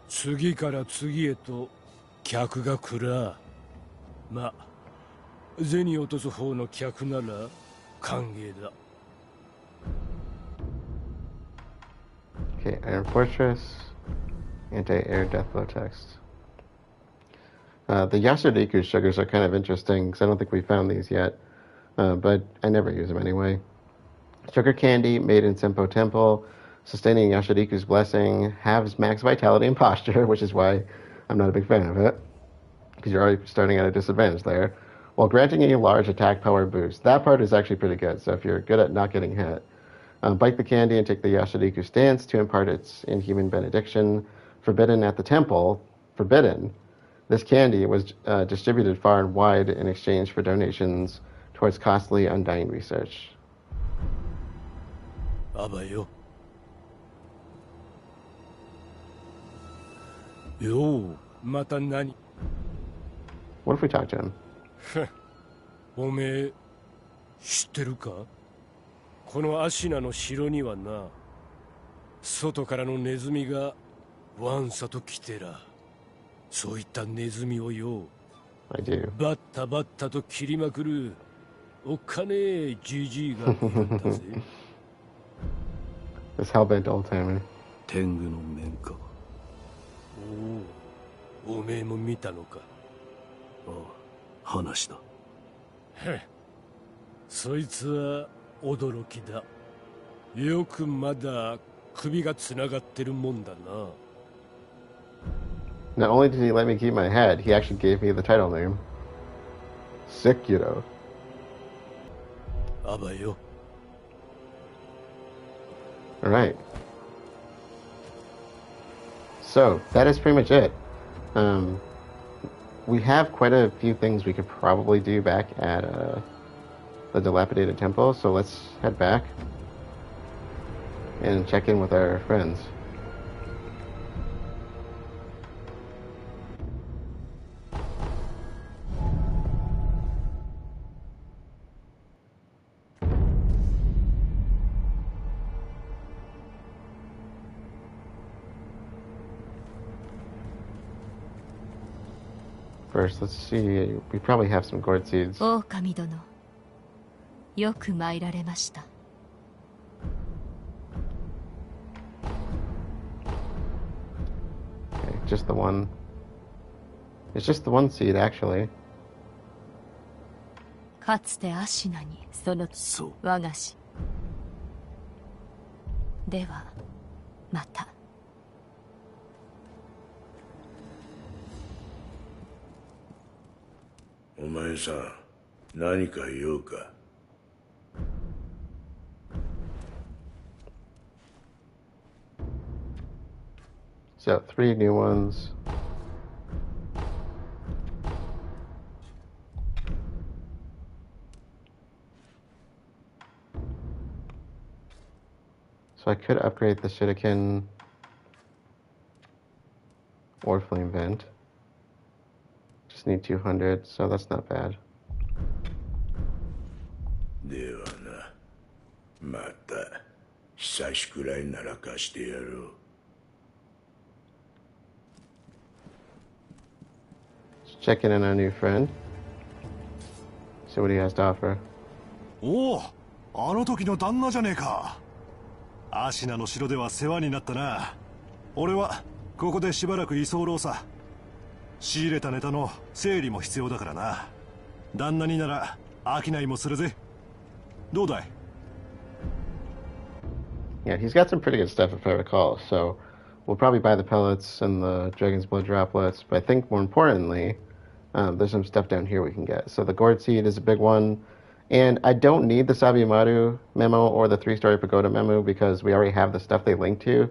次から次へと客が来ら。まあ、銭落とす方の客なら歓迎だ。Okay, Iron Fortress, anti-air death blow text. The Yashiriku sugars are kind of interesting because I don't think we found these yet, but I never use them anyway. Sugar candy made in Senpo Temple, sustaining Yashiriku's blessing, halves max vitality and posture, which is why I'm not a big fan of it, because you're already starting at a disadvantage there, while granting a large attack power boost. That part is actually pretty good, so if you're good at not getting hit. Bite the candy and take the Yashiriku stance to impart its inhuman benediction. Forbidden at the temple. Forbidden. This candy was distributed far and wide in exchange for donations towards costly undying research. あばよ。よう、また何？ What if we talk to him? おめえ、知ってるか？このアシナの城にはな、外からのネズミがわんさと来てら。そういったネズミをよ、I do. バッタバッタと切りまくるおっかねえジジイがいるんだぜ。This hellbent old timer. 天狗の面か。おお、おめえも見たのか。ああ、話だ。へっ、そいつは驚きだ。よくまだ首がつながってるもんだな。Not only did he let me keep my head, he actually gave me the title name. Sekiro. あばよ。Alright. So, that is pretty much it. We have quite a few things we could probably do back at the Dilapidated Temple, so let's head back and check in with our friends. First, let's see. We probably have some gourd seeds. 狼殿、よく参られました。Okay, just the one. It's just the one seed, actually. かつてアシナにその和菓子。では、また。お前さん、何か言うか。So, 3 new ones. So I could upgrade the Shuriken or Flame Vent. Just need 200, so that's not bad. ではな、また久しくらいなら貸してやろう。Check in on our new friend. See what he has to offer. おお、あの時の旦那じゃねえか。アシナの城では世話になったな。俺はここでしばらく居候さ。仕入れたネタの整理も必要だからな。旦那になら商いもするぜ。どうだい？ Yeah, he's got some pretty good stuff if I recall, so we'll probably buy the pellets and the Dragon's Blood droplets, but I think more importantly, there's some stuff down here we can get. So the Gourd Seed is a big one, and I don't need the Sabimaru memo or the 3-story pagoda memo because we already have the stuff they link to,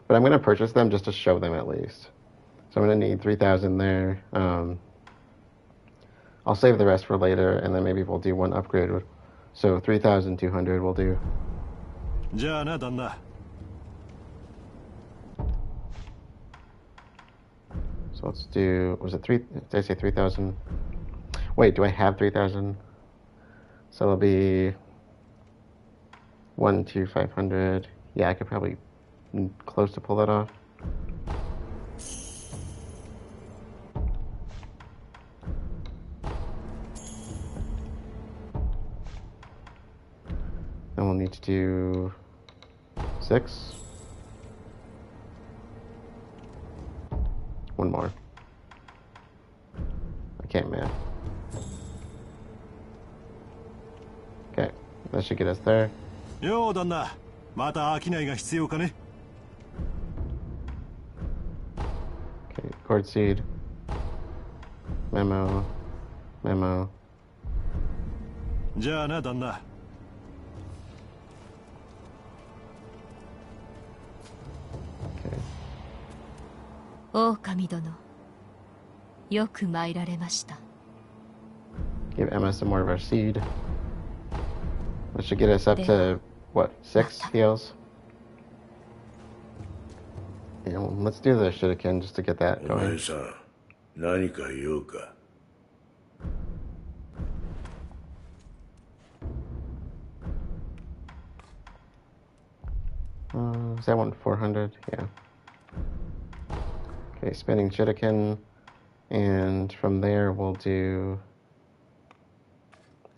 but I'm going to purchase them just to show them at least. So I'm going to need 3,000 there. I'll save the rest for later, and then maybe we'll do one upgrade. So 3,200 will do. じゃあな、旦那。So let's do, was it 3, did I say 3,000? Wait, do I have 3,000? So it'll be 1, 2, 500. Yeah, I could probably close to pull that off. And we'll need to do 6. One more. I can't math. Okay, that should get us there. Yo, 旦那、また商いが必要かね。Okay, Gourd Seed. Memo. Memo. じゃあな、旦那。狼殿、よく参られました。 Give Emma some more of our seed. That should get us up to, what, 6 heals? Yeah, well, let's do the shuriken just to get that お going. 前さん、何か言おうか。Is that one 400? Yeah. Okay, spinning shuriken. And from there we'll do...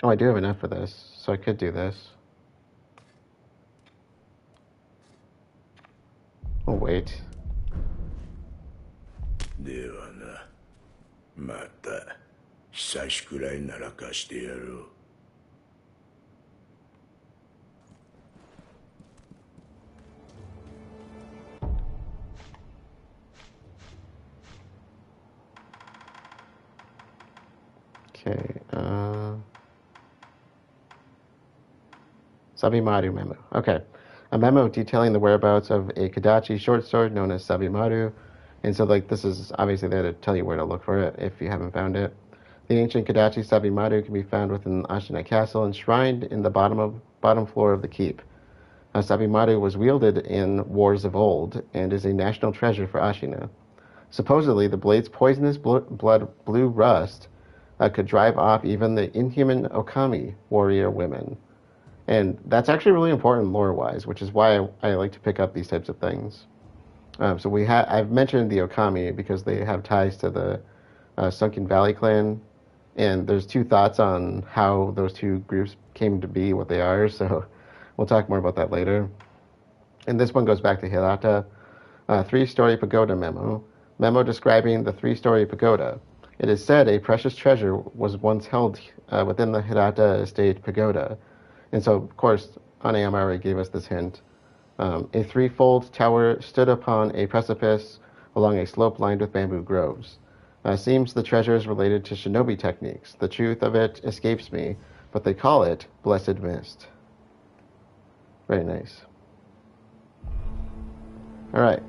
Oh, I do have enough for this, so I could do this. Oh, wait. ではな、また久しくらいならかしてやろう。Okay, Sabimaru memo. Okay. A memo detailing the whereabouts of a Kadachi short sword known as Sabimaru. And so, like, this is obviously there to tell you where to look for it if you haven't found it. The ancient Kadachi Sabimaru can be found within Ashina Castle, enshrined in the bottom floor of the keep. Sabimaru was wielded in wars of old and is a national treasure for Ashina. Supposedly, the blade's poisonous blue rust could drive off even the inhuman Okami warrior women. And that's actually really important lore-wise, which is why I like to pick up these types of things. So I've mentioned the Okami because they have ties to the Sunken Valley clan, and there's two thoughts on how those two groups came to be what they are, so we'll talk more about that later. And this one goes back to Hirata. 3-story pagoda memo. Memo describing the 3-story pagoda. It is said a precious treasure was once held within the Hirata estate pagoda. And so, of course, Anayamari gave us this hint. A 3-fold tower stood upon a precipice along a slope lined with bamboo groves. Seems the treasure is related to shinobi techniques. The truth of it escapes me, but they call it Blessed Mist. Very nice. Alright.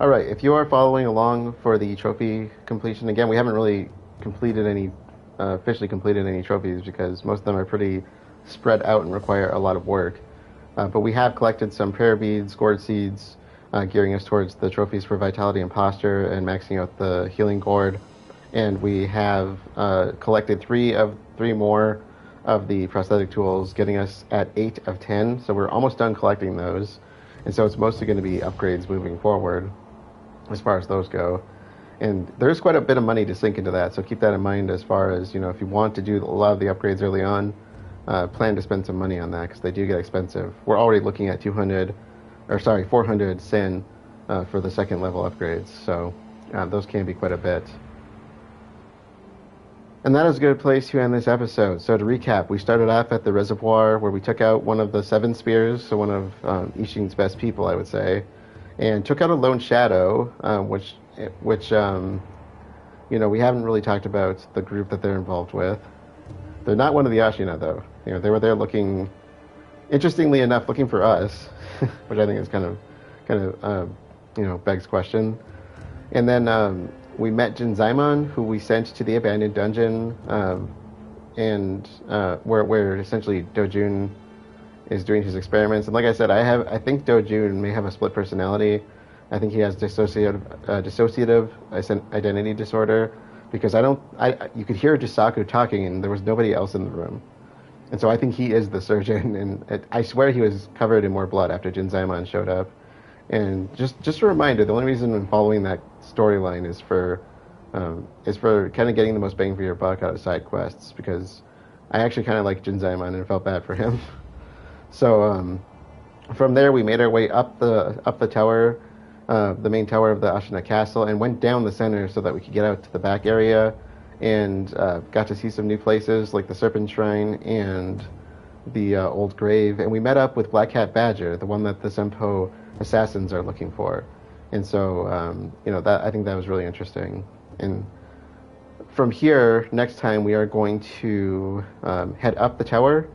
Alright, if you are following along for the trophy completion, again, we haven't really officially completed any trophies because most of them are pretty spread out and require a lot of work. But we have collected some prayer beads, gourd seeds, gearing us towards the trophies for vitality and posture and maxing out the healing gourd. And we have collected 3 more of the prosthetic tools, getting us at 8 of 10. So we're almost done collecting those. And so it's mostly going to be upgrades moving forward as far as those go. And there's quite a bit of money to sink into that, so keep that in mind as far as, if you want to do a lot of the upgrades early on, plan to spend some money on that, because they do get expensive. We're already looking at 400 sin for the second level upgrades, so those can be quite a bit. And that is a good place to end this episode. So to recap, we started off at the reservoir where we took out one of the 7 spears, so one of Ishin's best people, I would say, and took out a lone shadow, which we haven't really talked about the group that they're involved with. They're not one of the Ashina, though. They were there looking, interestingly enough, looking for us, which I think is kind of begs question. And then we met Jinzaemon, who we sent to the abandoned dungeon, and where essentially Doujun is doing his experiments. And like I said, I think Doujun may have a split personality. I think he has dissociative identity disorder, because you could hear Jisaku talking and there was nobody else in the room. And so I think he is the surgeon, and I swear he was covered in more blood after Jinzaemon showed up. And just a reminder, the only reason I'm following that storyline is for kind of getting the most bang for your buck out of side quests, because I actually kind of like Jinzaemon and felt bad for him. So from there we made our way up the tower, the main tower of the Ashina Castle, and went down the center so that we could get out to the back area, and got to see some new places like the Serpent Shrine and the old grave. And we met up with Blackhat Badger, the one that the Senpo assassins are looking for. And so that, I think that was really interesting. And from here, next time we are going to head up the tower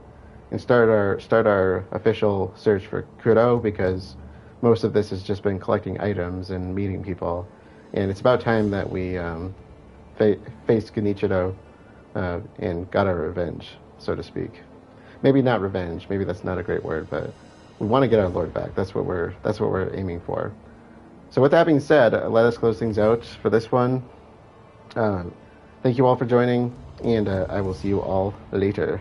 and start our official search for Kuro, because most of this has just been collecting items and meeting people, and it's about time that we faced Genichiro and got our revenge, so to speak. Maybe not revenge. Maybe that's not a great word, but we want to get our lord back. That's what we're aiming for. So with that being said, let us close things out for this one. Thank you all for joining, and I will see you all later.